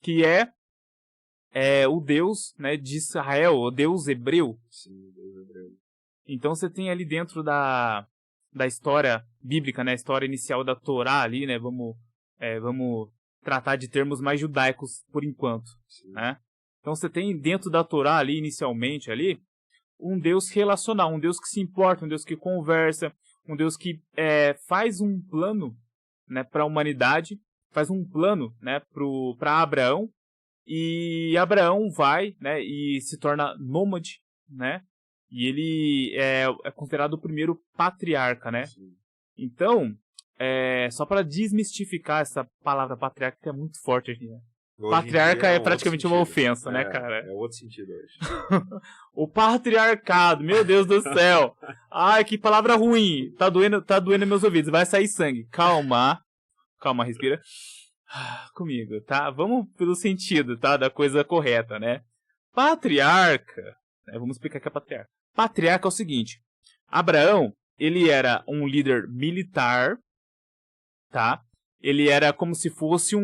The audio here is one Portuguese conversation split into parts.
que é o Deus, né, de Israel, o Deus hebreu. Sim, o Deus hebreu. Então você tem ali dentro da história bíblica, né, a história inicial da Torá ali, né, vamos tratar de termos mais judaicos por enquanto, né? Então você tem dentro da Torá ali, inicialmente ali, um Deus relacional, um Deus que se importa, um Deus que conversa, um Deus que faz um plano, né, para a humanidade, faz um plano, né, para Abraão, e Abraão vai, né, e se torna nômade, né, e ele é considerado o primeiro patriarca, né? Sim. Então, só para desmistificar essa palavra patriarca, que é muito forte aqui, né? Hoje Patriarca em dia é praticamente uma ofensa, né, cara? É outro sentido hoje. O patriarcado, meu Deus do céu. Ai, que palavra ruim. Tá doendo meus ouvidos, vai sair sangue. Calma, respira. Comigo, tá? Vamos pelo sentido, tá? Da coisa correta, né? Patriarca, né? Vamos explicar o que é patriarca. Patriarca é o seguinte, Abraão, ele era um líder militar, tá? Ele era como se fosse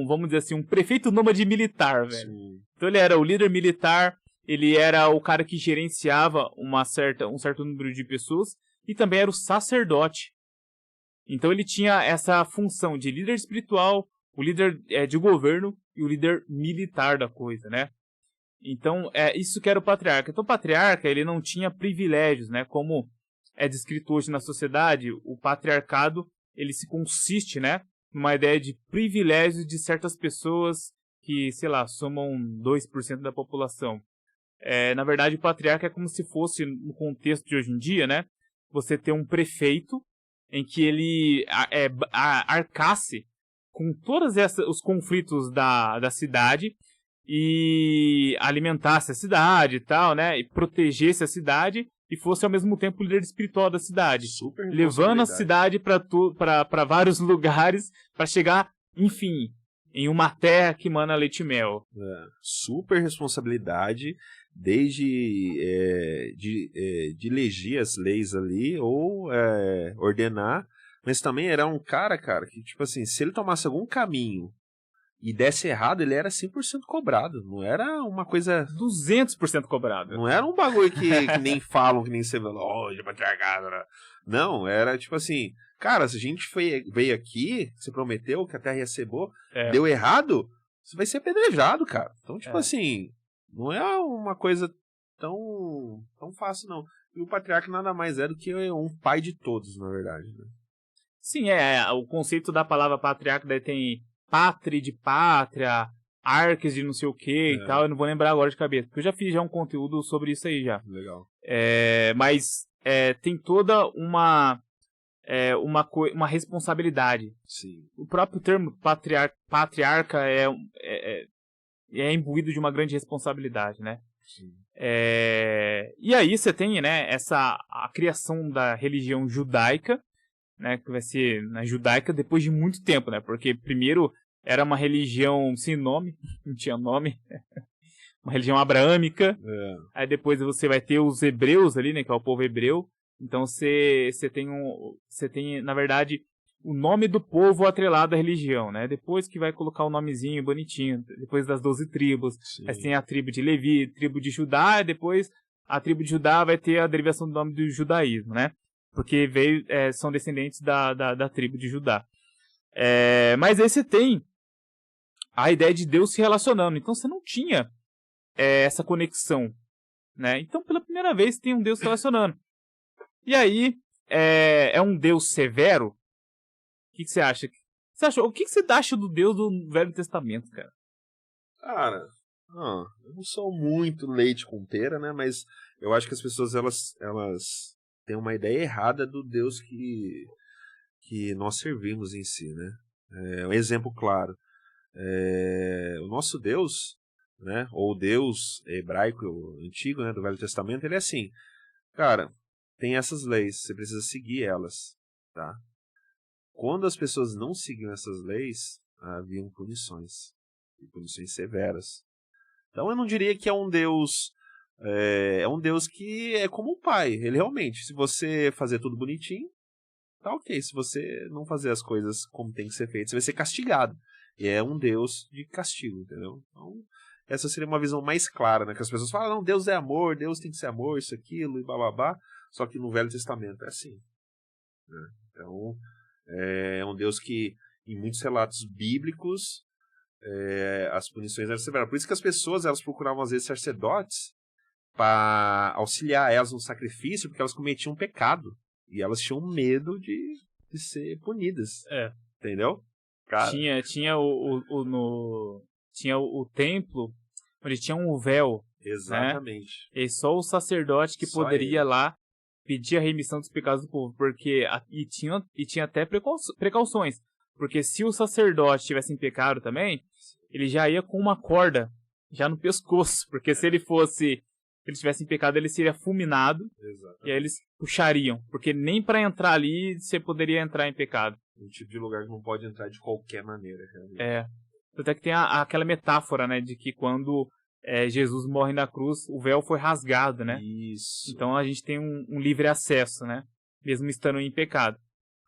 vamos dizer assim, um prefeito nômade militar, velho. Sim. Então ele era o líder militar, ele era o cara que gerenciava um certo número de pessoas e também era o sacerdote. Então ele tinha essa função de líder espiritual, o líder de governo e o líder militar da coisa, né? Então isso que era o patriarca. Então o patriarca, ele não tinha privilégios, né? Como é descrito hoje na sociedade, o patriarcado, ele se consiste, né, numa ideia de privilégios de certas pessoas que, sei lá, somam 2% da população. Na verdade, o patriarca é como se fosse, no contexto de hoje em dia, né, você ter um prefeito em que ele arcasse com todos os conflitos da cidade e alimentasse a cidade e tal, né, e protegesse a cidade e fosse ao mesmo tempo o líder espiritual da cidade, Super levando a cidade para vários lugares para chegar, enfim, em uma terra que mana leite e mel. Super responsabilidade, desde de legir as leis ali ou ordenar, mas também era um cara, que tipo assim, se ele tomasse algum caminho e desse errado, ele era 100% cobrado. Não era uma coisa... 200% cobrado. Não era um bagulho que nem falam, que nem você vê, de patriarcado. Não, era tipo assim, cara, se a gente veio aqui, você prometeu que a terra ia ser boa, deu errado, você vai ser apedrejado, cara. Então, tipo assim, não é uma coisa tão fácil, não. E o patriarca nada mais é do que um pai de todos, na verdade, né? Sim, o conceito da palavra patriarca daí tem pátria de pátria, arques de não sei o que e tal, eu não vou lembrar agora de cabeça, porque eu já fiz um conteúdo sobre isso aí já. Legal. Mas tem toda uma responsabilidade. Sim. O próprio termo patriarca é imbuído de uma grande responsabilidade, né? Sim. E aí você tem, né, a criação da religião judaica, né, que vai ser na judaica depois de muito tempo, né? Porque primeiro era uma religião sem nome, não tinha nome, uma religião abraâmica. Aí depois você vai ter os hebreus ali, né, que é o povo hebreu. Então você tem na verdade o nome do povo atrelado à religião, né? Depois que vai colocar o nomezinho bonitinho, depois das 12 tribos. Sim. Aí tem a tribo de Levi, tribo de Judá, e depois a tribo de Judá vai ter a derivação do nome do judaísmo, né? Porque são descendentes da tribo de Judá. Mas aí você tem a ideia de Deus se relacionando. Então você não tinha essa conexão, né? Então pela primeira vez tem um Deus se relacionando. E aí é um Deus severo? O que você acha? O que você acha do Deus do Velho Testamento, cara? Cara, eu não sou muito leite com pera, né? Mas eu acho que as pessoas elas tem uma ideia errada do Deus que nós servimos em si, né? Um exemplo claro. O nosso Deus, né? Ou o Deus hebraico antigo, né? Do Velho Testamento, ele é assim. Cara, tem essas leis, você precisa seguir elas, tá? Quando as pessoas não seguiam essas leis, haviam punições. E punições severas. Então eu não diria que é um Deus... É um Deus que é como um pai. Ele realmente, se você fazer tudo bonitinho, tá ok. Se você não fazer as coisas como tem que ser feito, você vai ser castigado. E é um Deus de castigo, entendeu? Então, essa seria uma visão mais clara, né? Que as pessoas falam, não, Deus é amor, Deus tem que ser amor, isso, aquilo, e blá. Só que no Velho Testamento é assim, né? Então, é um Deus que, em muitos relatos bíblicos, as punições eram severas. Por isso que as pessoas, elas procuravam, às vezes, sacerdotes para auxiliar elas no sacrifício, porque elas cometiam um pecado. E elas tinham medo de ser punidas. Entendeu? Cara. Tinha o templo onde tinha um véu. Exatamente. Né? E só o sacerdote que poderia lá pedir a remissão dos pecados do povo. E tinha até precauções. Porque se o sacerdote tivesse em pecado também, ele já ia com uma corda já no pescoço. Porque se ele tivesse em pecado, ele seria fulminado. Exatamente. E aí eles puxariam. Porque nem para entrar ali você poderia entrar em pecado. Um tipo de lugar que não pode entrar de qualquer maneira. Realmente. Até que tem aquela metáfora, né? De que quando Jesus morre na cruz, o véu foi rasgado, né? Isso. Então a gente tem um livre acesso, né? Mesmo estando em pecado.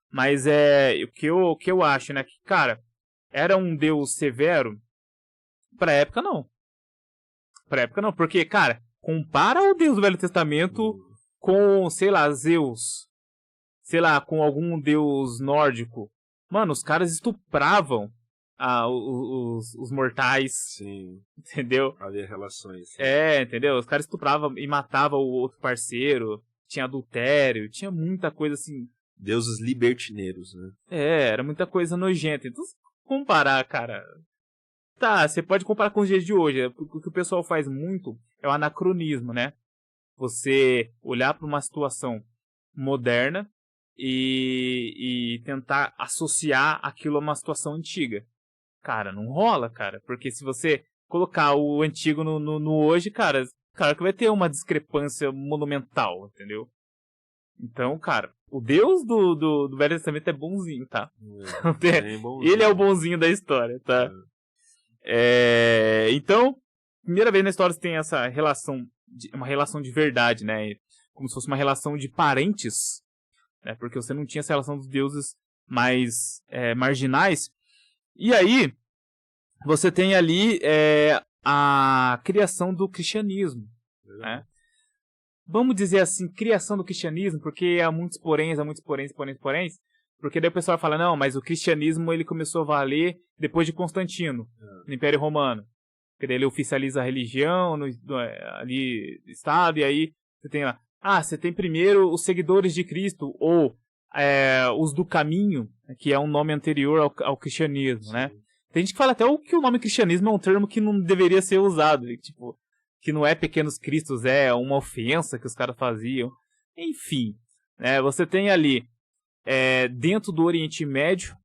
Mas o que eu acho, né? Que, cara, era um Deus severo? Pra época, não. Porque, cara, compara o Deus do Velho Testamento com, sei lá, Zeus. Sei lá, com algum deus nórdico. Mano, os caras estupravam os mortais. Sim. Entendeu? Havia relações. Sim. Entendeu? Os caras estupravam e matavam o outro parceiro. Tinha adultério. Tinha muita coisa assim. Deuses libertineiros, né? Era muita coisa nojenta. Então, se comparar, cara... Tá, você pode comparar com os dias de hoje. O que o pessoal faz muito é o anacronismo, né? Você olhar para uma situação moderna e tentar associar aquilo a uma situação antiga. Cara, não rola, cara. Porque se você colocar o antigo no hoje, cara, claro que vai ter uma discrepância monumental, entendeu? Então, cara, o Deus do Velho Testamento é bonzinho, tá? Bonzinho. Ele é o bonzinho da história, tá? Então, primeira vez na história você tem essa relação, uma relação de verdade, né? Como se fosse uma relação de parentes, né? Porque você não tinha essa relação dos deuses mais marginais. E aí, você tem ali a criação do cristianismo, né? Vamos dizer assim, criação do cristianismo, porque há muitos poréns, porque daí o pessoal fala, não, mas o cristianismo ele começou a valer depois de Constantino, no Império Romano. Porque daí ele oficializa a religião ali no Estado, e aí você tem lá, você tem primeiro os seguidores de Cristo, ou os do caminho, que é um nome anterior ao cristianismo, né? Tem gente que fala até que o nome cristianismo é um termo que não deveria ser usado, tipo, que não é pequenos cristos, é uma ofensa que os caras faziam. Enfim, né, você tem ali, dentro do Oriente Médio,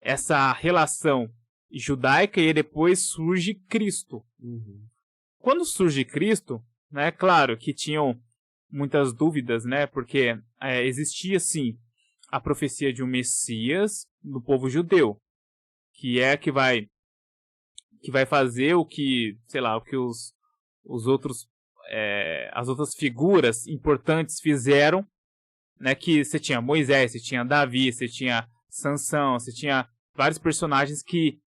essa relação judaica e depois surge Cristo. Quando surge Cristo, né, claro que tinham muitas dúvidas, né, porque existia sim a profecia de um Messias do povo judeu, que vai fazer o que, sei lá, o que os outros, as outras figuras importantes fizeram, né, que você tinha Moisés, você tinha Davi, você tinha Sansão, você tinha vários personagens que,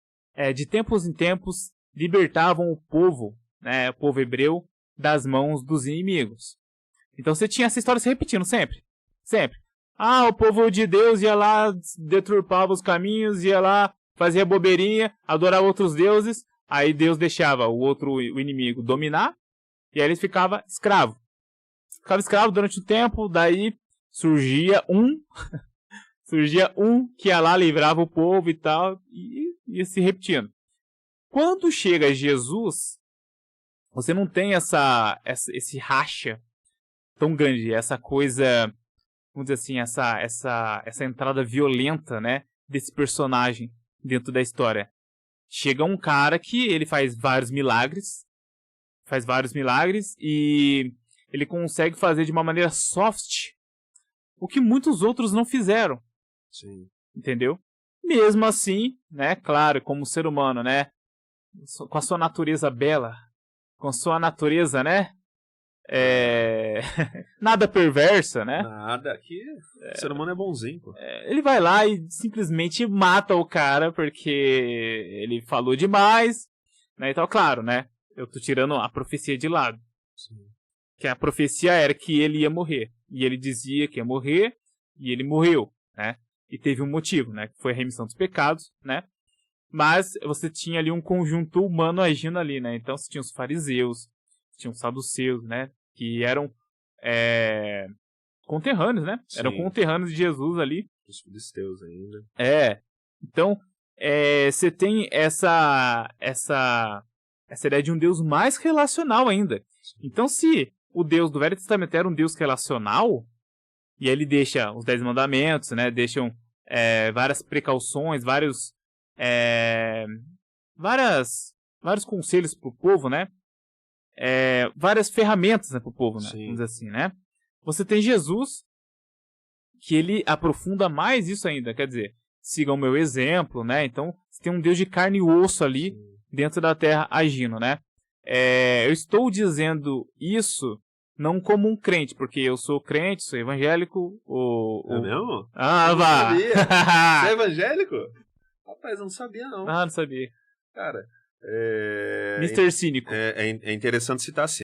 de tempos em tempos, libertavam o povo, né, o povo hebreu, das mãos dos inimigos. Então você tinha essa história se repetindo sempre. Sempre. O povo de Deus ia lá, deturpava os caminhos, ia lá, fazia bobeirinha, adorava outros deuses, aí Deus deixava o inimigo dominar, e aí ele ficava escravo. Ficava escravo durante o tempo, daí surgia um que ia lá, livrava o povo e tal, e ia se repetindo. Quando chega Jesus, você não tem esse racha tão grande, essa coisa, vamos dizer assim, essa entrada violenta, né, desse personagem dentro da história. Chega um cara que ele faz vários milagres e ele consegue fazer de uma maneira soft o que muitos outros não fizeram. Sim. Entendeu? Mesmo assim, né, claro, como ser humano, né, com a sua natureza bela, com a sua natureza, né, nada perversa, né? Nada, aqui o ser humano é bonzinho, pô. Ele vai lá e simplesmente mata o cara porque ele falou demais, né? Então, claro, né? Eu tô tirando a profecia de lado. Sim. Que a profecia era que ele ia morrer. E ele dizia que ia morrer, e ele morreu, né? E teve um motivo, né? Que foi a remissão dos pecados, né? Mas você tinha ali um conjunto humano agindo ali, né? Então você tinha os fariseus, tinha os saduceus, né? Que eram conterrâneos, né? Sim. Eram conterrâneos de Jesus ali. Os filisteus ainda. Então, você tem essa ideia de um Deus mais relacional ainda. Então, se o Deus do Velho Testamento era um Deus relacional, e aí ele deixa os 10 mandamentos, né? Deixam várias precauções, vários conselhos pro povo, né? Várias ferramentas, né, pro povo, né? Vamos dizer assim, né? Você tem Jesus, que ele aprofunda mais isso ainda, quer dizer, sigam o meu exemplo, né? Então, você tem um Deus de carne e osso ali dentro da terra agindo, né? Eu estou dizendo isso não como um crente, porque eu sou crente, sou evangélico. É mesmo? Ah, eu vá! não sabia. Você é evangélico? Rapaz, eu não sabia, não. Ah, não sabia. Cara, Mr. Cínico. É interessante citar assim.